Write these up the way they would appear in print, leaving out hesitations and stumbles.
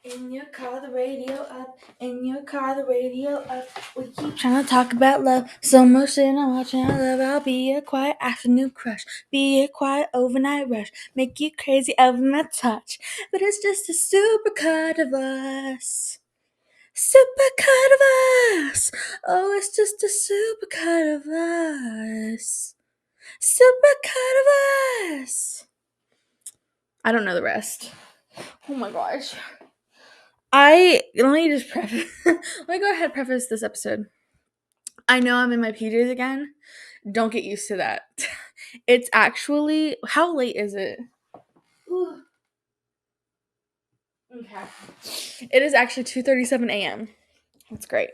In your car, the radio up. In your car, the radio up. We keep trying to talk about love. So much shit I'm watching. I love. I'll be a quiet afternoon crush. Be a quiet overnight rush. Make you crazy over my touch. But it's just a supercut of us. Supercut of us. Oh, it's just a supercut of us. Supercut of us. I don't know the rest. Oh my gosh. Let me just preface. Let me go ahead and preface this episode. I know I'm in my PJs again. Don't get used to that. It's actually, how late is it? Ooh. Okay. It is actually 2:37 a.m. That's great.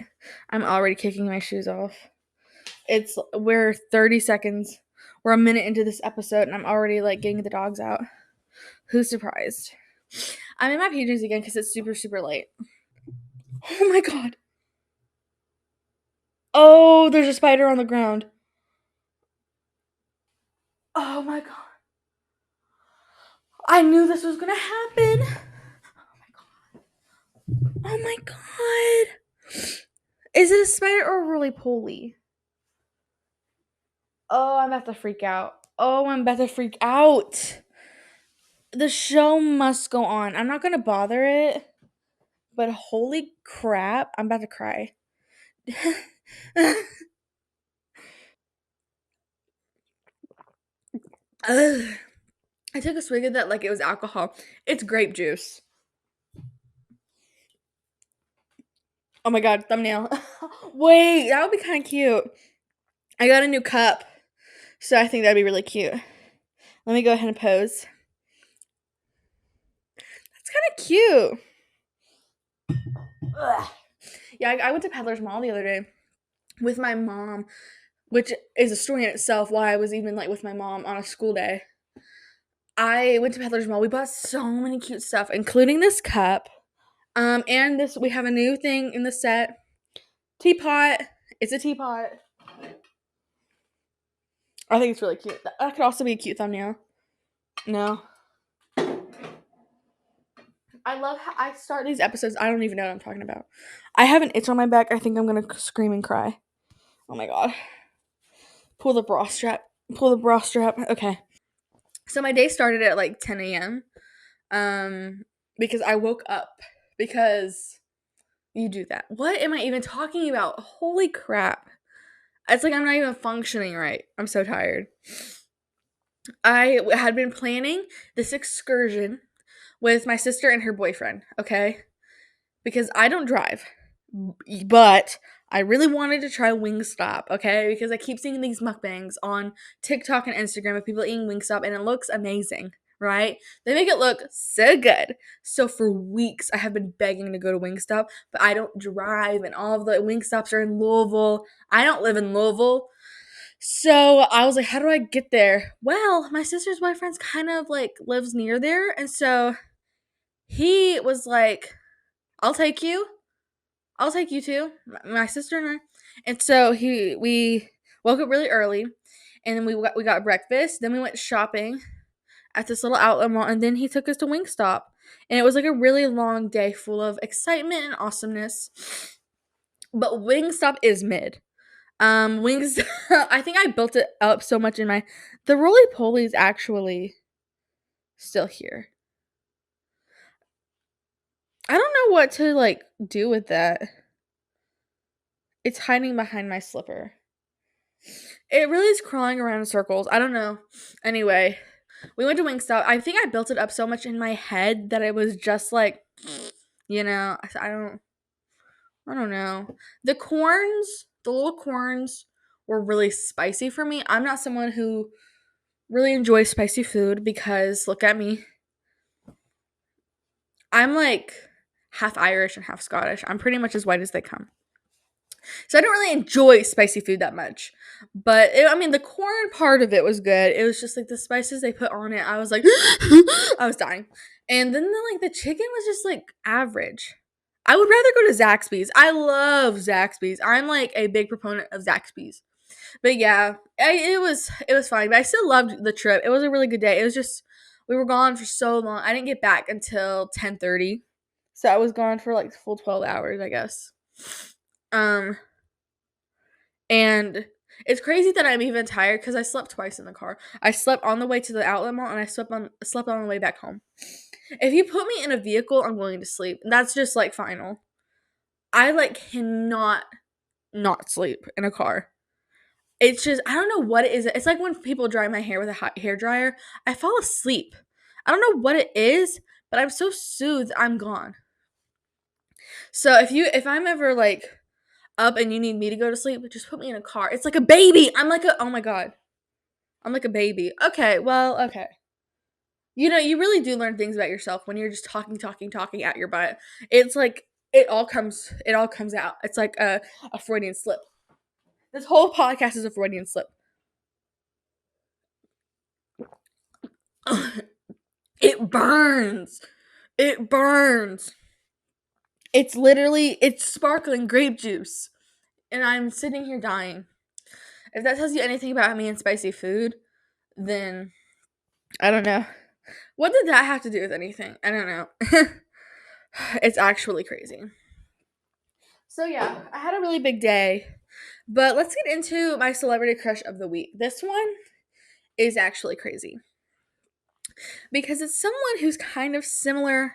I'm already kicking my shoes off. We're 30 seconds. We're a minute into this episode and I'm already like getting the dogs out. Who's surprised? I'm in my PJs again because it's super, super late. Oh my god. Oh, there's a spider on the ground. Oh my god. I knew this was gonna happen. Oh my god. Is it a spider or a roly poly? Oh, I'm about to freak out. The show must go on. I'm not gonna bother it, but holy crap, I'm about to cry. Ugh. I took a swig of that like it was alcohol. It's grape juice. Oh my god, thumbnail. Wait, that would be kind of cute. I got a new cup, so I think that'd be really cute. Let me go ahead and pose. That's kind of cute. Ugh. Yeah, I went to Peddler's Mall the other day with my mom, which is a story in itself why I was even like with my mom on a school day. I went to Peddler's Mall. We bought so many cute stuff, including this cup. And this we have a new thing in the set. Teapot. It's a teapot. I think it's really cute. That could also be a cute thumbnail. No. I love how I start these episodes. I don't even know what I'm talking about. I have an itch on my back. I think I'm gonna scream and cry. Oh my god. Pull the bra strap. Okay. So my day started at like 10 a.m. Because I woke up. Because you do that. What am I even talking about? Holy crap. It's like I'm not even functioning right. I'm so tired. I had been planning this excursion with my sister and her boyfriend, okay? Because I don't drive. But I really wanted to try Wingstop, okay? Because I keep seeing these mukbangs on TikTok and Instagram of people eating Wingstop and it looks amazing, right? They make it look so good. So for weeks I have been begging to go to Wingstop, but I don't drive and all of the Wingstops are in Louisville. I don't live in Louisville. So I was like, how do I get there? Well, my sister's boyfriend's kind of like lives near there. And so he was like, I'll take you. I'll take you too. My sister and I. And so we woke up really early and then we got breakfast. Then we went shopping at this little outlet mall. And then he took us to Wingstop. And it was like a really long day full of excitement and awesomeness. But Wingstop is mid. Wings. I think I built it up so much in the Rollie Pollie is actually still here. I don't know what to like do with that. It's hiding behind my slipper. It really is crawling around in circles. I don't know. Anyway, we went to Wingstop. I think I built it up so much in my head that it was just like, I don't know. The little corns were really spicy for me. I'm not someone who really enjoys spicy food because look at me. I'm like half Irish and half Scottish. I'm pretty much as white as they come. So I don't really enjoy spicy food that much. But, the corn part of it was good. It was just, like, the spices they put on it, I was like, I was dying. And then, the chicken was just, like, average. I would rather go to Zaxby's. I love Zaxby's. I'm, like, a big proponent of Zaxby's. But, yeah, it was fine. But I still loved the trip. It was a really good day. It was just, we were gone for so long. I didn't get back until 10:30. So I was gone for like full 12 hours, I guess. And it's crazy that I'm even tired because I slept twice in the car. I slept on the way to the outlet mall and I slept on the way back home. If you put me in a vehicle, I'm going to sleep. That's just like final. I like cannot not sleep in a car. It's just, I don't know what it is. It's like when people dry my hair with a hot hair dryer, I fall asleep. I don't know what it is, but I'm so soothed, I'm gone. So if I'm ever like up and you need me to go to sleep, just put me in a car. It's like a baby. Oh my God. I'm like a baby. Okay, well, okay. You really do learn things about yourself when you're just talking at your butt. It's like it all comes out. It's like a Freudian slip. This whole podcast is a Freudian slip. It burns. It burns. It's sparkling grape juice. And I'm sitting here dying. If that tells you anything about me and spicy food, then I don't know. What did that have to do with anything? I don't know. It's actually crazy. So yeah, I had a really big day. But let's get into my celebrity crush of the week. This one is actually crazy. Because it's someone who's kind of similar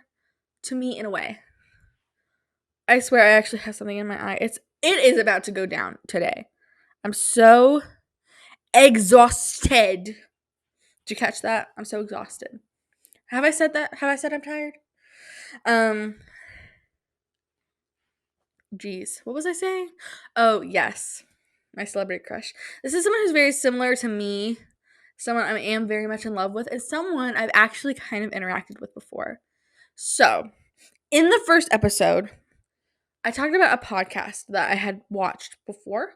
to me in a way. I swear I actually have something in my eye. It is about to go down today. I'm so exhausted. Did you catch that? I'm so exhausted. Have I said that? Have I said I'm tired? Geez. What was I saying? Oh, yes. My celebrity crush. This is someone who's very similar to me. Someone I am very much in love with. And someone I've actually kind of interacted with before. So, in the first episode, I talked about a podcast that I had watched before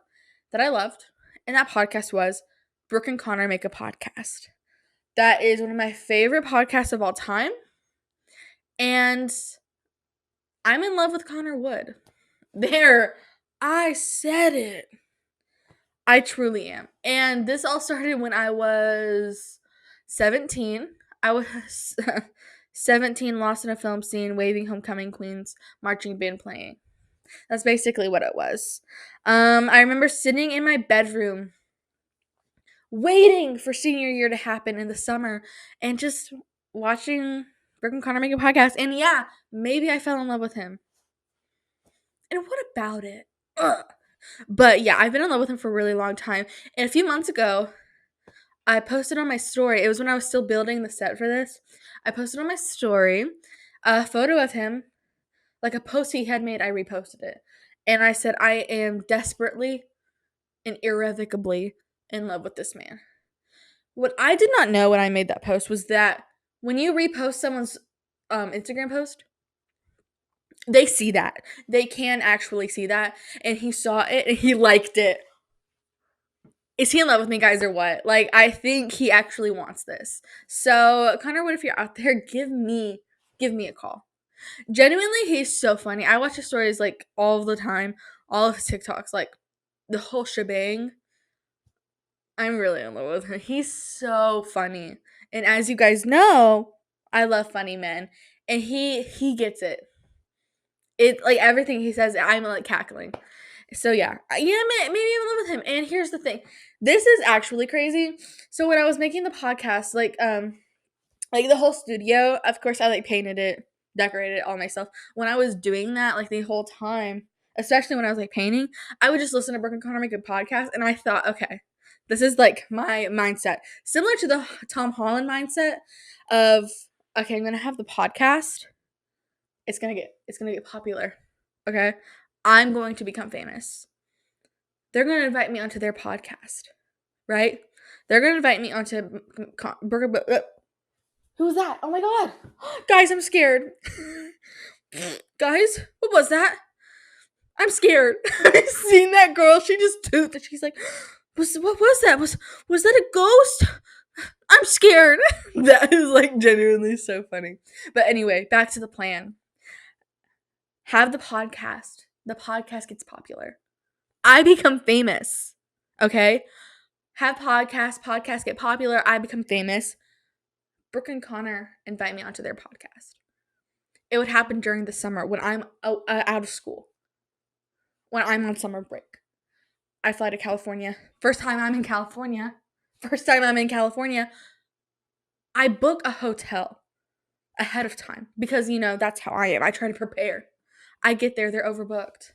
that I loved. And that podcast was Brooke and Connor Make a Podcast. That is one of my favorite podcasts of all time. And I'm in love with Connor Wood. There, I said it. I truly am. And this all started when I was 17. I was 17, lost in a film scene, waving homecoming queens, marching band playing. That's basically what it was. I remember sitting in my bedroom waiting for senior year to happen in the summer and just watching Brooke and Connor make a podcast. And yeah, maybe I fell in love with him. And what about it? Ugh. But yeah, I've been in love with him for a really long time. And a few months ago, I posted on my story. It was when I was still building the set for this. I posted on my story a photo of him, like a post he had made. I reposted it. And I said, I am desperately and irrevocably in love with this man. What I did not know when I made that post was that when you repost someone's Instagram post, they see that. They can actually see that. And he saw it and he liked it. Is he in love with me, guys, or what? Like, I think he actually wants this. So, Connor Wood, if you're out there, give me a call. Genuinely, he's so funny. I watch his stories, like, all the time. All of his TikToks, like, the whole shebang. I'm really in love with him. He's so funny. And as you guys know, I love funny men. And he gets it. It, like, everything he says, I'm, like, cackling. So, yeah, maybe I'm in love with him. And here's the thing. This is actually crazy. So, when I was making the podcast, like the whole studio, of course, I, like, painted it, decorated it all myself. When I was doing that, like, the whole time, especially when I was, like, painting, I would just listen to Brooke and Connor make a podcast, and I thought, okay, this is, like, my mindset. Similar to the Tom Holland mindset of, okay, I'm going to have the podcast. It's going to get popular. Okay? I'm going to become famous. They're going to invite me onto their podcast, right? They're going to invite me onto who was that? Oh my God. Guys, I'm scared. Guys, what was that? I'm scared. I've seen that girl. She just toothed and she's like, what was that? Was that a ghost? I'm scared. That is, like, genuinely so funny. But anyway, back to the plan. Have the podcast. The podcast gets popular. I become famous. Okay? Have podcasts get popular. I become famous. Brooke and Connor invite me onto their podcast. It would happen during the summer when I'm out of school, when I'm on summer break. I fly to California. First time I'm in California, I book a hotel ahead of time because, that's how I am. I try to prepare. I get there, they're overbooked.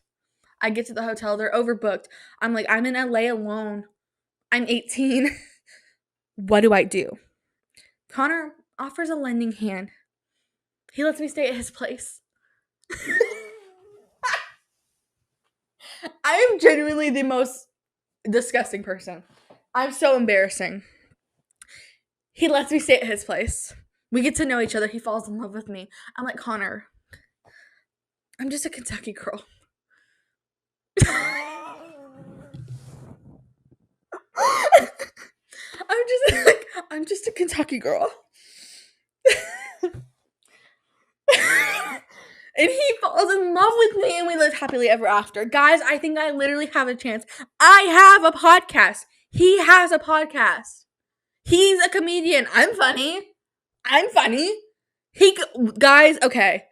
I get to the hotel, they're overbooked. I'm like, I'm in LA alone. I'm 18. What do I do? Connor offers a lending hand. He lets me stay at his place. I am genuinely the most disgusting person. I'm so embarrassing. He lets me stay at his place. We get to know each other. He falls in love with me. I'm like, Connor, I'm just a Kentucky girl. I'm just a Kentucky girl. And he falls in love with me and we live happily ever after. Guys, I think I literally have a chance. I have a podcast. He has a podcast. He's a comedian. I'm funny. Guys, okay.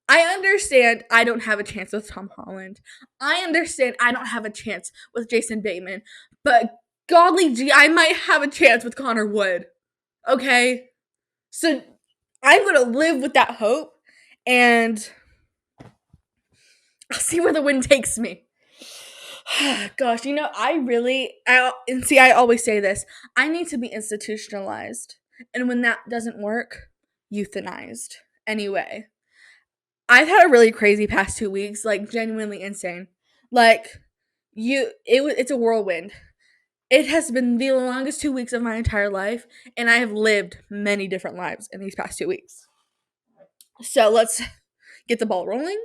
I understand I don't have a chance with Tom Holland. I understand I don't have a chance with Jason Bateman. But godly gee, I might have a chance with Connor Wood. Okay? So I'm going to live with that hope. And I'll see where the wind takes me. Gosh, I always say this. I need to be institutionalized. And when that doesn't work, euthanized. Anyway, I've had a really crazy past 2 weeks, like genuinely insane. Like, it's a whirlwind. It has been the longest 2 weeks of my entire life, and I have lived many different lives in these past 2 weeks. So let's get the ball rolling.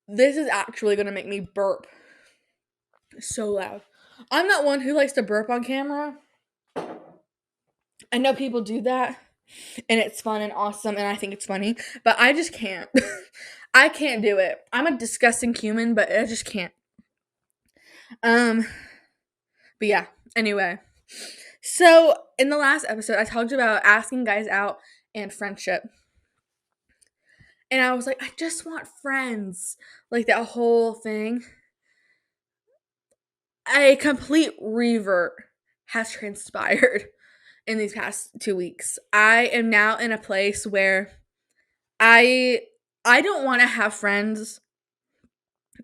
This is actually going to make me burp so loud. I'm not one who likes to burp on camera. I know people do that, and it's fun and awesome, and I think it's funny, but I just can't. I can't do it. I'm a disgusting human, but I just can't. But yeah, anyway. So, in the last episode, I talked about asking guys out and friendship. And I was like, I just want friends. Like, that whole thing. A complete revert has transpired in these past 2 weeks. I am now in a place where I don't want to have friends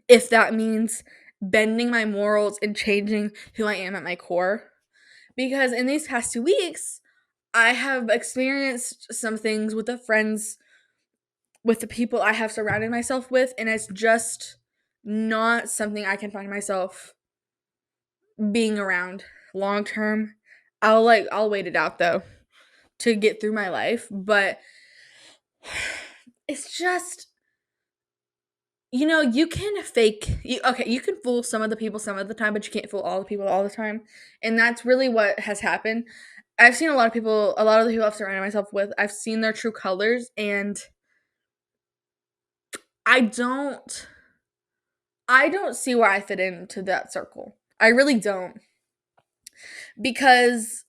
if that means bending my morals and changing who I am at my core. Because in these past 2 weeks, I have experienced some things with the friends, with the people I have surrounded myself with, and it's just not something I can find myself being around long term. I'll wait it out though to get through my life, but it's just, you can you can fool some of the people some of the time, but you can't fool all the people all the time. And that's really what has happened. I've seen a lot of the people I've surrounded myself with, I've seen their true colors, and I don't see where I fit into that circle. I really don't. Because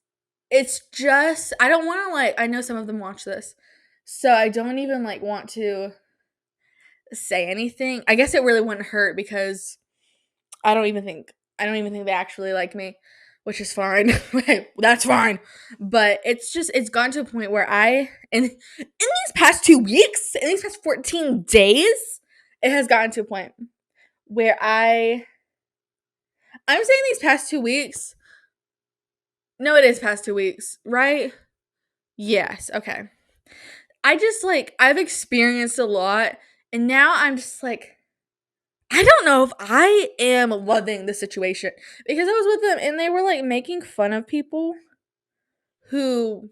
it's just, I don't want to, I know some of them watch this, so I don't even, want to say anything. I guess it really wouldn't hurt because I don't even think they actually like me, which is fine. That's fine. But it's gotten to a point where in these past 2 weeks, in these past 14 days, it has gotten to a point where I'm saying these past 2 weeks. No, it is past 2 weeks, right? Yes, okay. I just, I've experienced a lot, and now I'm just I don't know if I am loving the situation. Because I was with them, and they were, making fun of people who...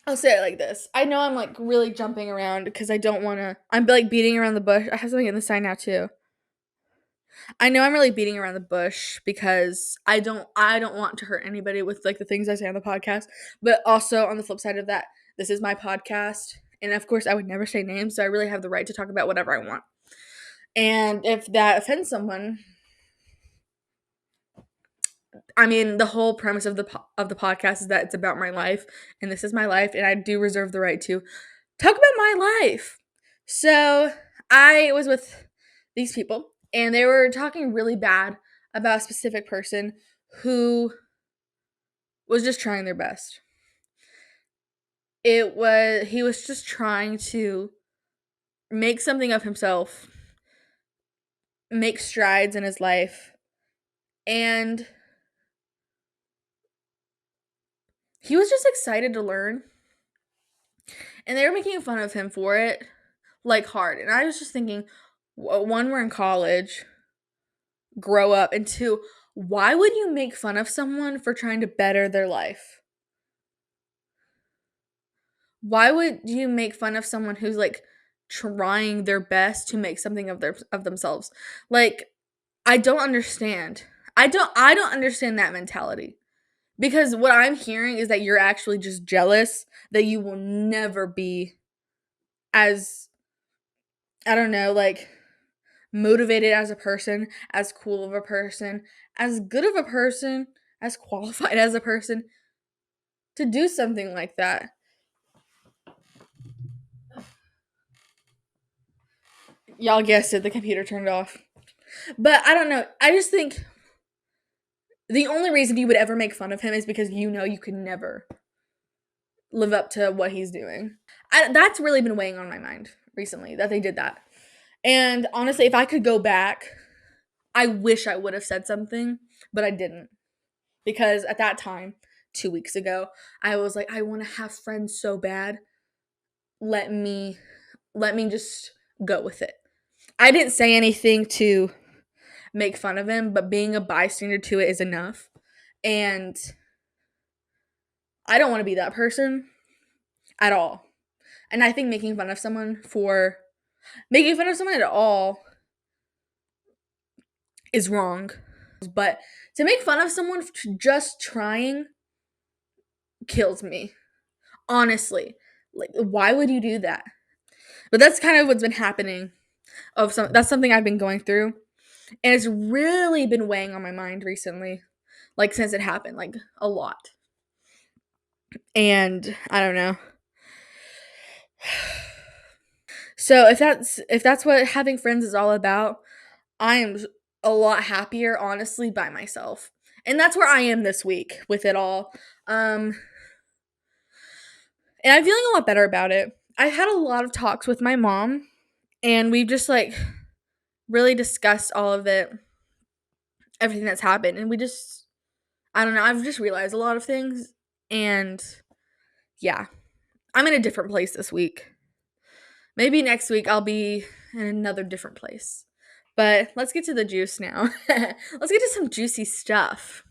I'll say it like this. I know I'm, really jumping around because I don't want to... I'm, beating around the bush. I have something in the sign now, too. I know I'm really beating around the bush because I don't want to hurt anybody with the things I say on the podcast. But also on the flip side of that, this is my podcast, and of course I would never say names, so I really have the right to talk about whatever I want. And if that offends someone, I mean, the whole premise of the podcast is that it's about my life, and this is my life, and I do reserve the right to talk about my life. So I was with these people, and they were talking really bad about a specific person who was just trying their best. He was just trying to make something of himself, make strides in his life, and he was just excited to learn. And they were making fun of him for it, like, hard. And I was just thinking, one, we're in college, grow up, and two, why would you make fun of someone for trying to better their life? Why would you make fun of someone who's, like, trying their best to make something of themselves? Like, I don't understand. I don't understand that mentality. Because what I'm hearing is that you're actually just jealous that you will never be as, I don't know, like, motivated as a person, as cool of a person, as good of a person, as qualified as a person to do something like that. Y'all guessed it, the computer turned off. But I don't know. I just think the only reason you would ever make fun of him is because you know you could never live up to what he's doing. That's really been weighing on my mind recently, that they did that. And honestly, if I could go back, I wish I would have said something, but I didn't. Because at that time, 2 weeks ago, I was like, I want to have friends so bad. Let me just go with it. I didn't say anything to make fun of him, but being a bystander to it is enough. And I don't want to be that person at all. And I think making fun of someone at all is wrong. But to make fun of someone for just trying kills me. Honestly. Like, why would you do that? But that's kind of what's been happening. That's something I've been going through. And it's really been weighing on my mind recently. Like, since it happened. Like, a lot. And I don't know. So if that's what having friends is all about, I am a lot happier, honestly, by myself. And that's where I am this week with it all. And I'm feeling a lot better about it. I've had a lot of talks with my mom, and we've just, like, really discussed all of it, everything that's happened. And I don't know, I've just realized a lot of things. And yeah, I'm in a different place this week. Maybe next week I'll be in another different place. But let's get to the juice now. Let's get to some juicy stuff.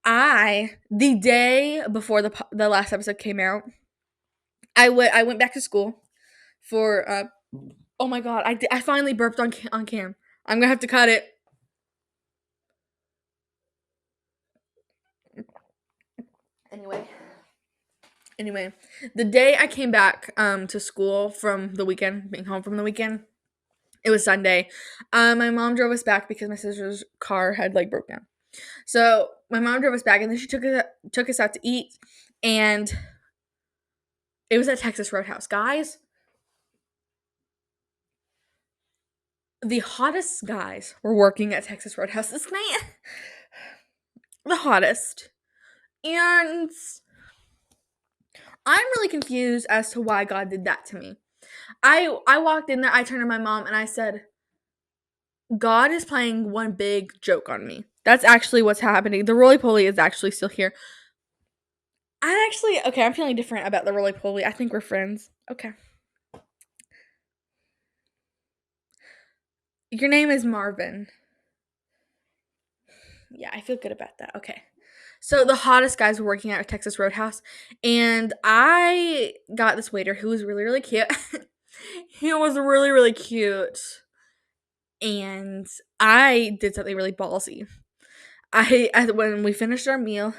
The day before the last episode came out, I went back to school for oh my god, I finally burped on cam. I'm gonna have to cut it. Anyway, the day I came back to school from the weekend, being home from the weekend, it was Sunday. My mom drove us back because my sister's car had, like, broke down. So my mom drove us back, and then she took us out to eat, and it was at Texas Roadhouse. Guys, the hottest guys were working at Texas Roadhouse this night. The hottest. And I'm really confused as to why God did that to me. I walked in there, I turned to my mom, and I said, God is playing one big joke on me. That's actually what's happening. The Rollie Pollie is actually still here. I'm feeling different about the Rollie Pollie. I think we're friends. Okay. Your name is Marvin. Yeah, I feel good about that. Okay. So the hottest guys were working at Texas Roadhouse, and I got this waiter who was really, really cute. He was really, really cute. And I did something really ballsy. When we finished our meal,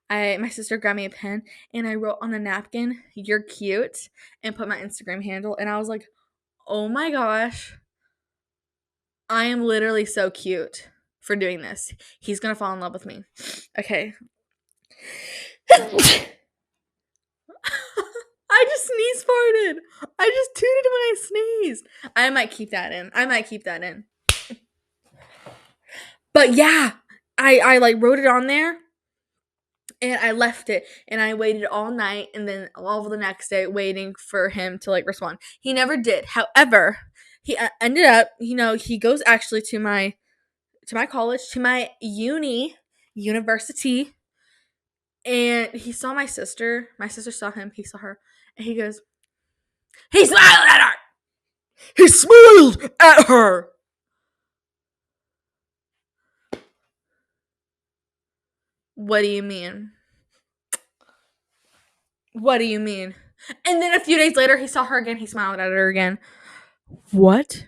my sister grabbed me a pen, and I wrote on a napkin, "You're cute," and put my Instagram handle. And I was like, oh my gosh, I am literally so cute for doing this. He's gonna fall in love with me. Okay. I just sneeze farted. I just tooted when I sneezed. I might keep that in. But yeah, I like wrote it on there and I left it and I waited all night and then all of the next day waiting for him to like respond. He never did. However, he ended up, he goes actually to my college, to my university, and he saw my sister. My sister saw him, he saw her, and he goes, he smiled at her. He smiled at her. What do you mean? What do you mean? And then a few days later, he saw her again. He smiled at her again. What?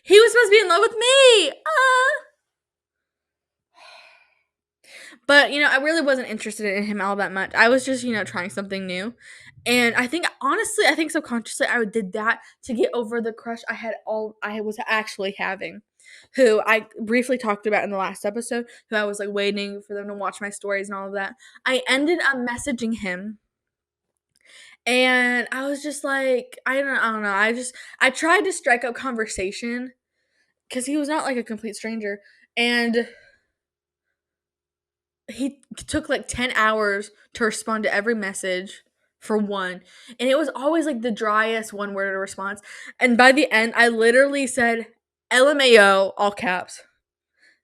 He was supposed to be in love with me. But, I really wasn't interested in him all that much. I was just, trying something new. And I think, honestly, subconsciously I did that to get over the crush I was actually having, who I briefly talked about in the last episode, who I was like waiting for them to watch my stories and all of that. I ended up messaging him. And I was just like, I don't know. I tried to strike up conversation because he was not like a complete stranger. And he took like 10 hours to respond to every message for one. And it was always like the driest one word response. And by the end, I literally said, LMAO, all caps.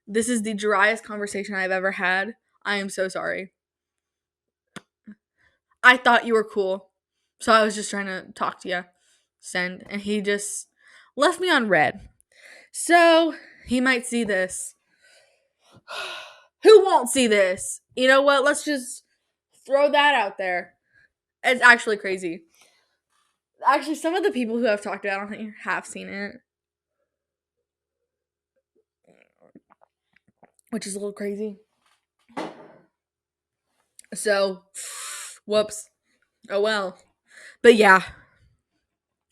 This is the driest conversation I've ever had. I am so sorry. I thought you were cool. So I was just trying to talk to you. Send. And he just left me on red. So he might see this. Who won't see this? You know what? Let's just throw that out there. It's actually crazy. Actually, some of the people who I've talked about, I don't think have seen it. Which is a little crazy. So, whoops. Oh well. But yeah.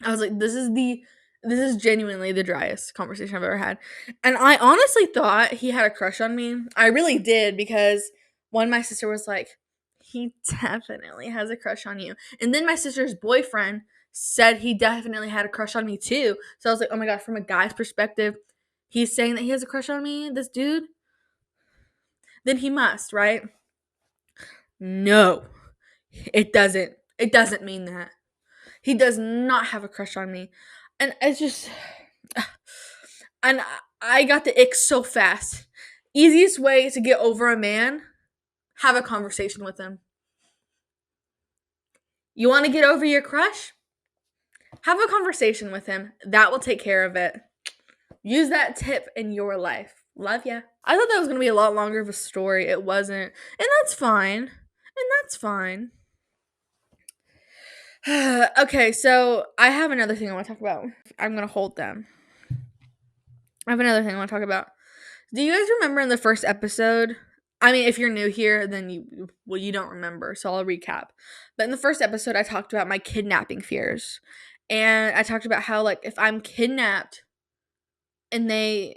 I was like, this is genuinely the driest conversation I've ever had. And I honestly thought he had a crush on me. I really did, because my sister was like, he definitely has a crush on you. And then my sister's boyfriend said he definitely had a crush on me too. So I was like, oh my god, from a guy's perspective, he's saying that he has a crush on me, this dude? Then he must, right? No. It doesn't. It doesn't mean that. He does not have a crush on me. And it's just... And I got the ick so fast. Easiest way to get over a man, have a conversation with him. You want to get over your crush? Have a conversation with him. That will take care of it. Use that tip in your life. Love ya. I thought that was going to be a lot longer of a story. It wasn't. And that's fine. Okay, so I have another thing I want to talk about. I'm going to hold them. I have another thing I want to talk about. Do you guys remember in the first episode? I mean, if you're new here, then you don't remember, so I'll recap. But in the first episode, I talked about my kidnapping fears. And I talked about how, like, if I'm kidnapped and they,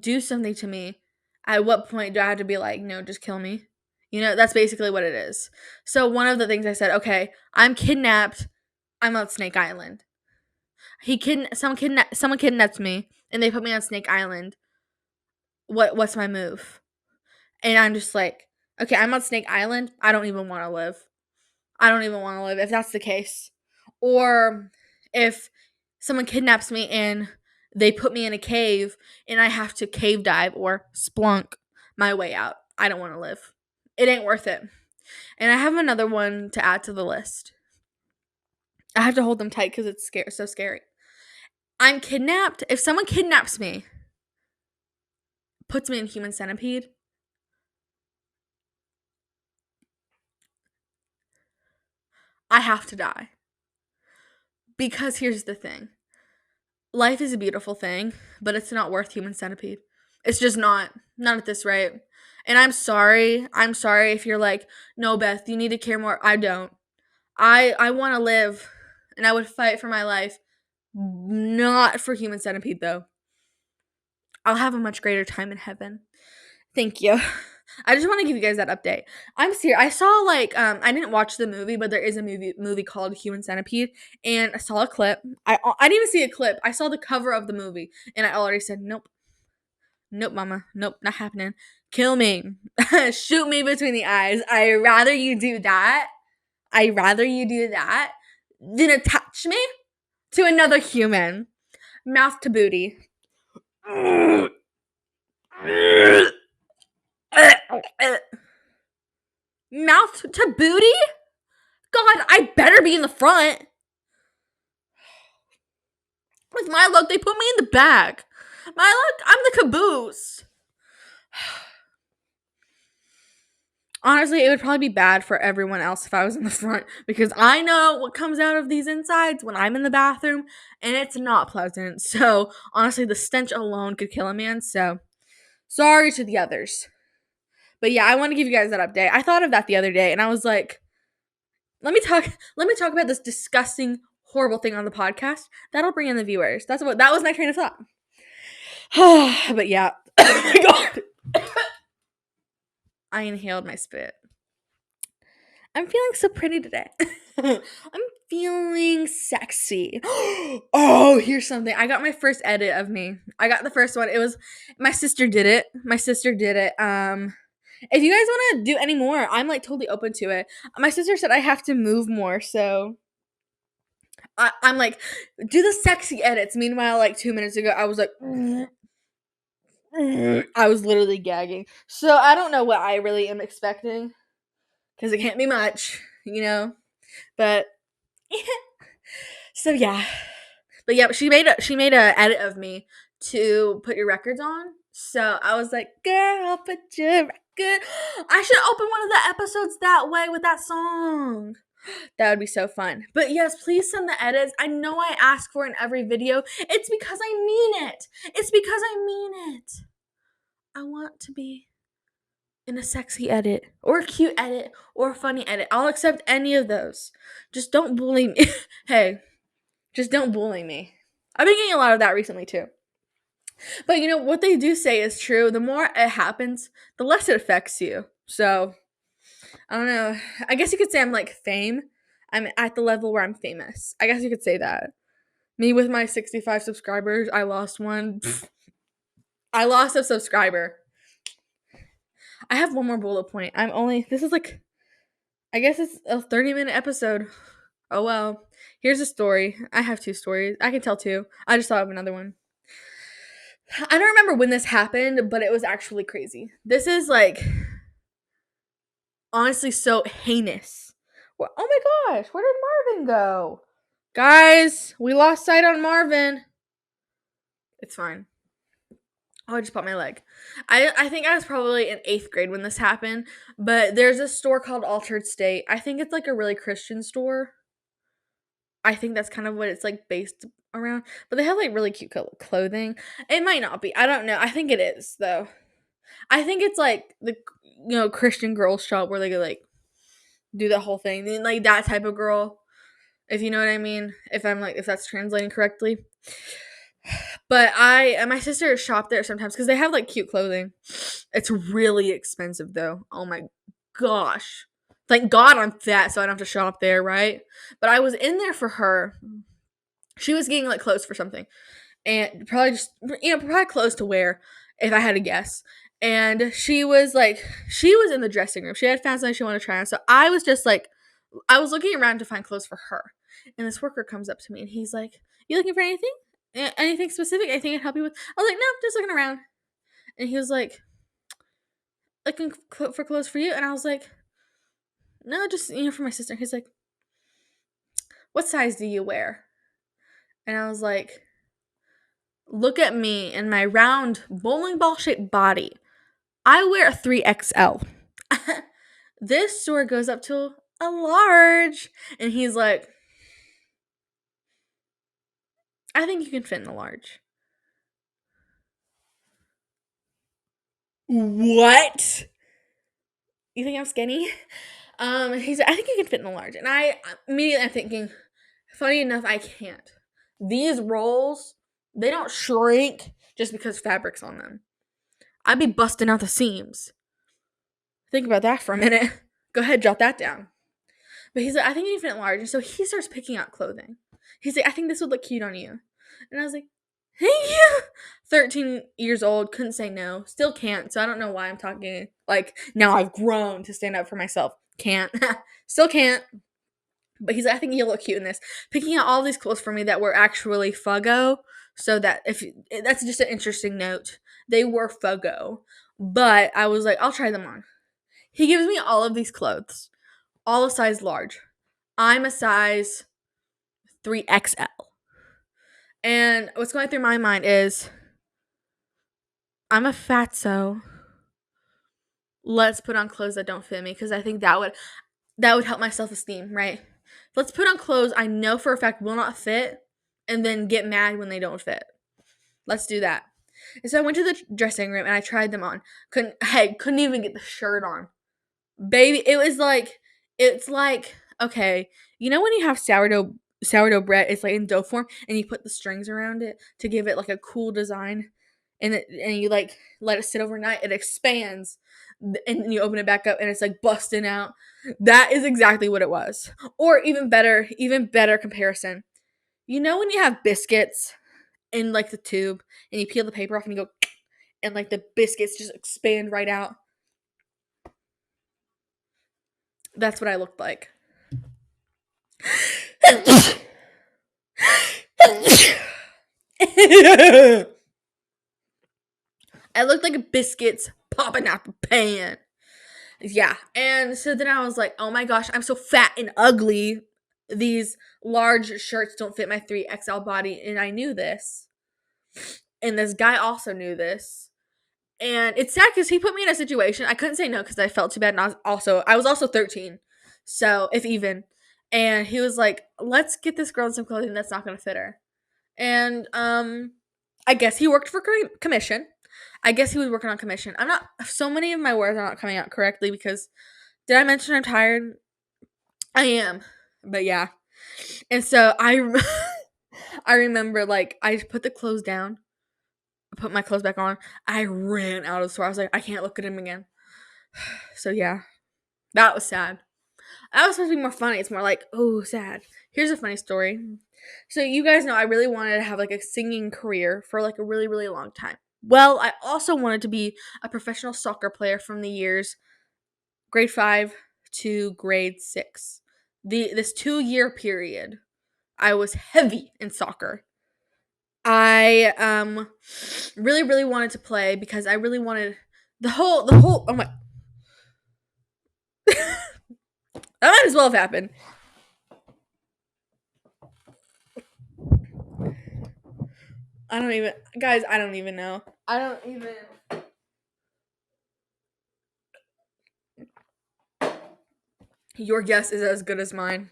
do something to me, at what point do I have to be like, no, just kill me? That's basically what it is. So one of the things I said, okay, I'm kidnapped. I'm on Snake Island. Someone kidnaps me, and they put me on Snake Island. What's my move? And I'm just like, okay, I'm on Snake Island. I don't even want to live. If that's the case. Or if someone kidnaps me and they put me in a cave and I have to cave dive or splunk my way out. I don't want to live. It ain't worth it. And I have another one to add to the list. I have to hold them tight because it's so scary. I'm kidnapped. If someone kidnaps me, puts me in human centipede, I have to die. Because here's the thing. Life is a beautiful thing, but it's not worth human centipede. It's just not at this rate. And I'm sorry if you're like, no, Beth, you need to care more. I don't. I want to live, and I would fight for my life Not for human centipede, though. I'll have a much greater time in heaven. Thank you. I just want to give you guys that update. I'm serious. I saw I didn't watch the movie, but there is a movie called Human Centipede, and I saw a clip. I didn't even see a clip. I saw the cover of the movie, and I already said nope. Nope, mama. Nope, not happening. Kill me. Shoot me between the eyes. I'd rather you do that. Than attach me to another human. Mouth to booty. Mouth to booty? God, I better be in the front. With my luck, they put me in the back. My luck, I'm the caboose. Honestly, it would probably be bad for everyone else if I was in the front, because I know what comes out of these insides when I'm in the bathroom, and it's not pleasant. So, honestly, the stench alone could kill a man. So, sorry to the others. But yeah, I want to give you guys that update. I thought of that the other day, and I was like, let me talk about this disgusting, horrible thing on the podcast. That'll bring in the viewers. That was my train of thought. But yeah. Oh my God. I inhaled my spit. I'm feeling so pretty today. I'm feeling sexy. Oh, here's something. I got my first edit of me. I got the first one. It was my sister did it. If you guys want to do any more, I'm like totally open to it. My sister said I have to move more, so I'm like, do the sexy edits. Meanwhile, like 2 minutes ago, I was like, I was literally gagging. So I don't know what I really am expecting, because it can't be much, But so yeah, but she made a edit of me to put your records on. So I was like, girl, put your record. I should open one of the episodes that way with that song. That would be so fun. But yes, please send the edits. I know I ask for in every video. It's because I mean it. I want to be in a sexy edit, or a cute edit, or a funny edit. I'll accept any of those. Just don't bully me. Hey, just don't bully me. I've been getting a lot of that recently too. But what they do say is true. The more it happens, the less it affects you. So, I don't know. I guess you could say I'm like fame. I'm at the level where I'm famous. I guess you could say that. Me with my 65 subscribers, I lost one. I lost a subscriber. I have one more bullet point. This is like, I guess it's a 30-minute episode. Oh well. Here's a story. I have 2 stories. I can tell 2. I just thought of another one. I don't remember when this happened, but it was actually crazy. This is like, honestly, so heinous. Oh my gosh, where did Marvin go? Guys, we lost sight on Marvin. It's fine. Oh, I just popped my leg. I think I was probably in 8th grade when this happened, but there's a store called Altered State. I think it's like a really Christian store. I think that's kind of what it's like based around, but they have like really cute clothing. It might not be. I don't know. I think it is though. I think it's like the Christian girl shop where they could like do the whole thing, like that type of girl, if you know what I mean. If that's translating correctly. But my sister shop there sometimes because they have like cute clothing. It's really expensive though. Oh my gosh. Thank God I'm fat so I don't have to shop there, right? But I was in there for her. She was getting like clothes for something. And probably just, probably clothes to wear if I had to guess. And she was in the dressing room. She had found something she wanted to try on. So I was just like, I was looking around to find clothes for her. And this worker comes up to me and he's like, you looking for anything? Anything specific? Anything I can help you with? I was like, no, just looking around. And he was like, looking for clothes for you? And I was like, no, just, for my sister. He's like, what size do you wear? And I was like, look at me and my round bowling ball shaped body. I wear a 3XL. This store goes up to a large. And he's like, I think you can fit in the large. What? You think I'm skinny? He's like, I think you can fit in the large. And I immediately I'm thinking, funny enough, I can't. these rolls, they don't shrink just because fabric's on them. I'd be busting out the seams. Think about that for a minute. Go ahead, jot that down. But he's like, I think you need to fit large. And so he starts picking out clothing. He's like, I think this would look cute on you. And I was like, thank you. 13 years old, couldn't say no. Still can't. So I don't know why I'm talking like now I've grown to stand up for myself. Can't. Still can't. But he's like, I think you'll look cute in this. Picking out all these clothes for me that were actually Fuggo. So that that's just an interesting note. They were Fuggo. But I was like, I'll try them on. He gives me all of these clothes. All a size large. I'm a size 3XL. And what's going through my mind is, I'm a fatso. Let's put on clothes that don't fit me, because I think that would help my self-esteem, right? Let's put on clothes I know for a fact will not fit, and then get mad when they don't fit. Let's do that. And so I went to the dressing room and I tried them on. Couldn't even get the shirt on. Baby, it's like, okay, you know when you have sourdough bread, it's like in dough form, and you put the strings around it to give it like a cool design, and you like let it sit overnight, it expands, and then you open it back up and it's like busting out. That is exactly what it was. Or even better comparison. You know when you have biscuits in like the tube and you peel the paper off and you go and like the biscuits just expand right out? That's what I looked like. I looked like biscuits popping out the pan. Yeah. And so then I was like, oh my gosh, I'm so fat and ugly. These large shirts don't fit my 3XL body. And I knew this. And this guy also knew this. And it's sad because he put me in a situation. I couldn't say no because I felt too bad. And I was also 13. So, if even. And he was like, let's get this girl in some clothing that's not going to fit her. And I guess he worked for commission. I guess he was working on commission. So many of my words are not coming out correctly because, did I mention I'm tired? I am. But yeah. And so I remember, like, I put the clothes down, put my clothes back on. I ran out of the store. I was like, I can't look at him again. So yeah, that was sad. That was supposed to be more funny. It's more like, oh, sad. Here's a funny story. So you guys know I really wanted to have like a singing career for like a really, really long time. Well, I also wanted to be a professional soccer player from the years grade 5 to grade 6. This 2-year period, I was heavy in soccer. I really, really wanted to play because I really wanted the whole oh my that might as well have happened. I don't even know. Your guess is as good as mine.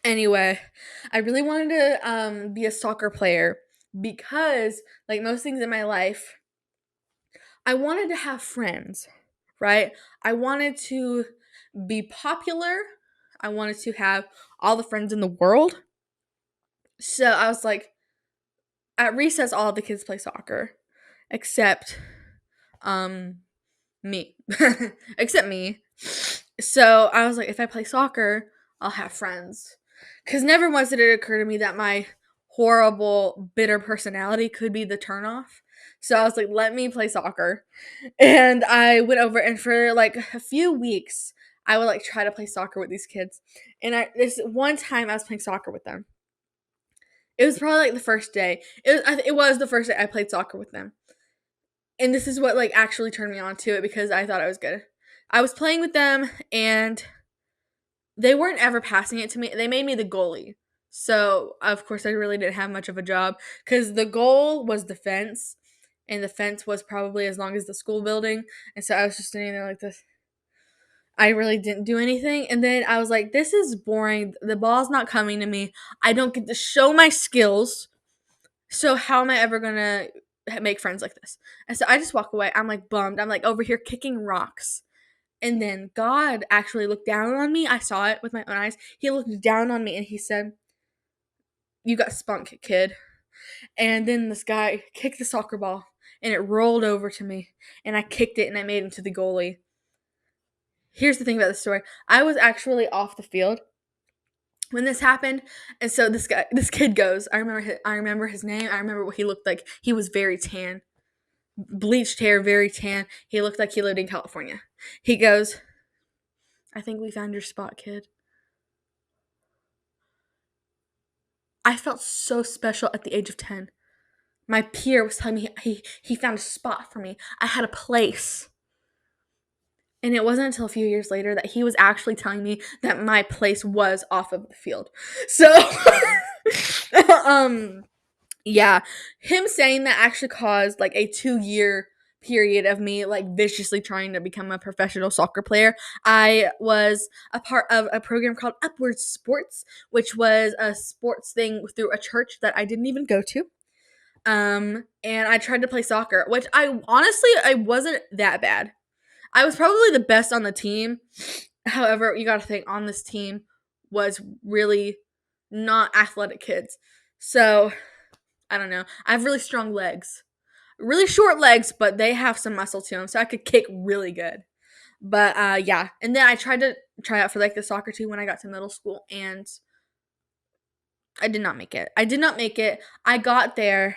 Anyway, I really wanted to be a soccer player because, like most things in my life, I wanted to have friends, right? I wanted to be popular. I wanted to have all the friends in the world. So I was like, at recess, all of the kids play soccer, except me. Except me. So I was like, if I play soccer, I'll have friends. Because never once did it occur to me that my horrible, bitter personality could be the turnoff. So I was like, let me play soccer. And I went over, and for like a few weeks, I would like try to play soccer with these kids. And this one time I was playing soccer with them. It was probably like the first day. It was the first day I played soccer with them. And this is what like actually turned me on to it because I thought I was good. I was playing with them and they weren't ever passing it to me. They made me the goalie. So, of course, I really didn't have much of a job because the goal was the fence, and the fence was probably as long as the school building. And so I was just sitting there like this. I really didn't do anything. And then I was like, this is boring. The ball's not coming to me. I don't get to show my skills. So how am I ever going to make friends like this? And so I just walk away. I'm like bummed. I'm like over here kicking rocks. And then God actually looked down on me. I saw it with my own eyes. He looked down on me and he said, you got spunk, kid. And then this guy kicked the soccer ball, and it rolled over to me, and I kicked it, and I made him to the goalie. Here's the thing about the story. I was actually off the field when this happened, and so this kid goes. I remember his name. I remember what he looked like. He was very tan, bleached hair, very tan. He looked like he lived in California. He goes, "I think we found your spot, kid." I felt so special at the age of 10. My peer was telling me he found a spot for me. I had a place. And it wasn't until a few years later that he was actually telling me that my place was off of the field. So, yeah, him saying that actually caused like a 2-year period of me like viciously trying to become a professional soccer player. I was a part of a program called Upward Sports, which was a sports thing through a church that I didn't even go to. And I tried to play soccer, which I wasn't that bad. I was probably the best on the team. However, you got to think on this team was really not athletic kids. So, I don't know. I have really strong legs. Really short legs, but they have some muscle to them, so I could kick really good. But yeah, and then I tried to try out for like the soccer team when I got to middle school, and I did not make it. I got there,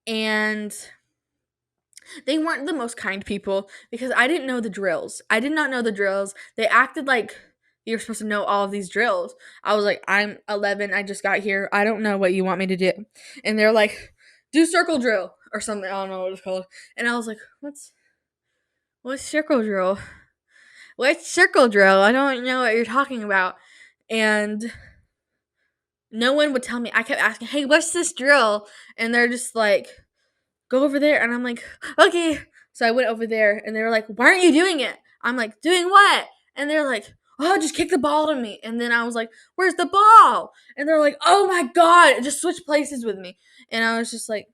and they weren't the most kind people because I didn't know the drills. I did not know the drills. They acted like you're supposed to know all of these drills. I was like, I'm 11. I just got here. I don't know what you want me to do. And they're like, do circle drill or something. I don't know what it's called. And I was like, what's circle drill? What's circle drill? I don't know what you're talking about. And no one would tell me. I kept asking, hey, what's this drill? And they're just like, go over there. And I'm like, okay. So I went over there, and they were like, why aren't you doing it? I'm like, doing what? And they're like, oh, just kick the ball to me. And then I was like, where's the ball? And they're like, oh my God, just switch places with me. And I was just like,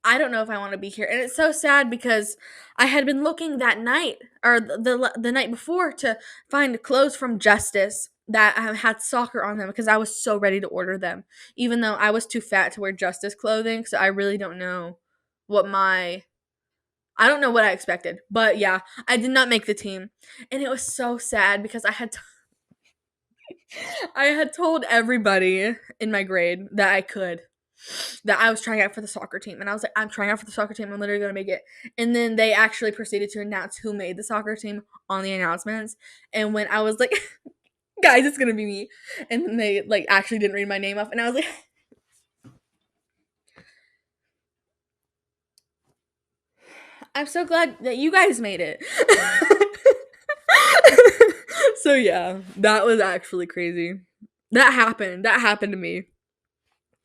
I don't know if I want to be here. And it's so sad because I had been looking that night or the night before to find clothes from Justice that had soccer on them because I was so ready to order them, even though I was too fat to wear Justice clothing. So I really don't know I don't know what I expected. But yeah, I did not make the team. And it was so sad because I had told everybody in my grade that I was trying out for the soccer team. And I was like, I'm trying out for the soccer team. I'm literally going to make it. And then they actually proceeded to announce who made the soccer team on the announcements. And when I was like, guys, it's going to be me. And then they like actually didn't read my name off. And I was like, I'm so glad that you guys made it. So yeah, that was actually crazy. That happened to me.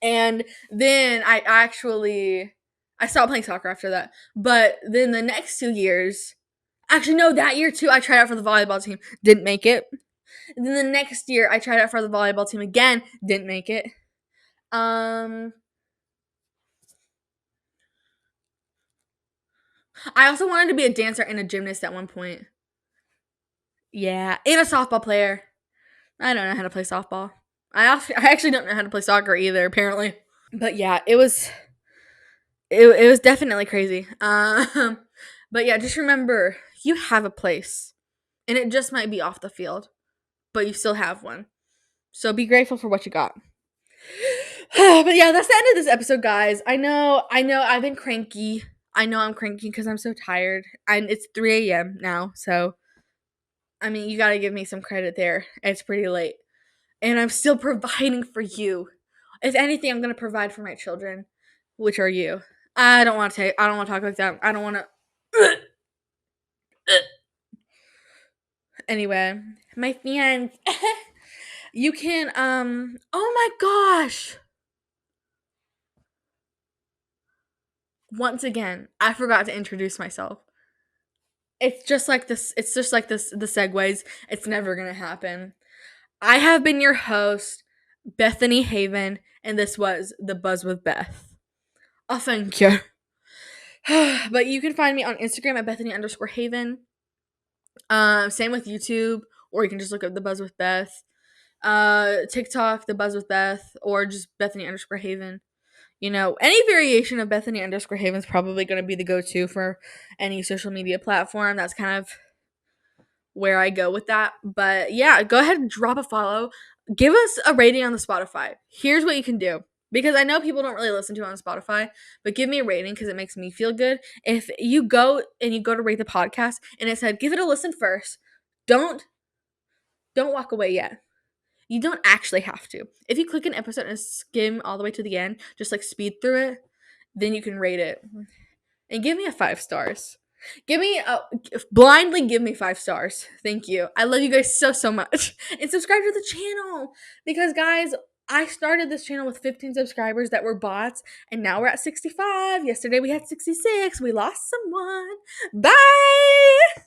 And then I stopped playing soccer after that. But then the next 2 years, actually no, that year too, I tried out for the volleyball team, didn't make it. And then the next year, I tried out for the volleyball team again, didn't make it. I also wanted to be a dancer and a gymnast at one point. Yeah, and a softball player. I don't know how to play softball. I actually don't know how to play soccer either, apparently. But yeah, it was definitely crazy. But yeah, just remember you have a place, and it just might be off the field, but you still have one. So be grateful for what you got. But yeah, that's the end of this episode, guys. I know I've been cranky. I know I'm cranky because I'm so tired. And it's 3 a.m. now, so I mean, you gotta give me some credit there. It's pretty late. And I'm still providing for you. If anything, I'm gonna provide for my children, which are you. I don't want to talk like that. I don't want to. Anyway, my fans, you can oh my gosh. Once again, I forgot to introduce myself. It's just like this the segues. It's never going to happen. I have been your host, Bethany Haven, and this was The Buzz with Beth. Oh, thank you. But you can find me on Instagram at Bethany_Haven. Same with YouTube, or you can just look up The Buzz with Beth. TikTok, The Buzz with Beth, or just Bethany_Haven. Any variation of Bethany_Haven is probably going to be the go-to for any social media platform. That's kind of where I go with that. But yeah, go ahead and drop a follow. Give us a rating on the Spotify. Here's what you can do. Because I know people don't really listen to it on Spotify, but give me a rating because it makes me feel good. If you go to rate the podcast and it said, give it a listen first, don't walk away yet. You don't actually have to. If you click an episode and skim all the way to the end, just like speed through it, then you can rate it. And give me a 5 stars. Blindly give me 5 stars. Thank you. I love you guys so much. And subscribe to the channel. Because guys, I started this channel with 15 subscribers that were bots. And now we're at 65. Yesterday we had 66. We lost someone. Bye.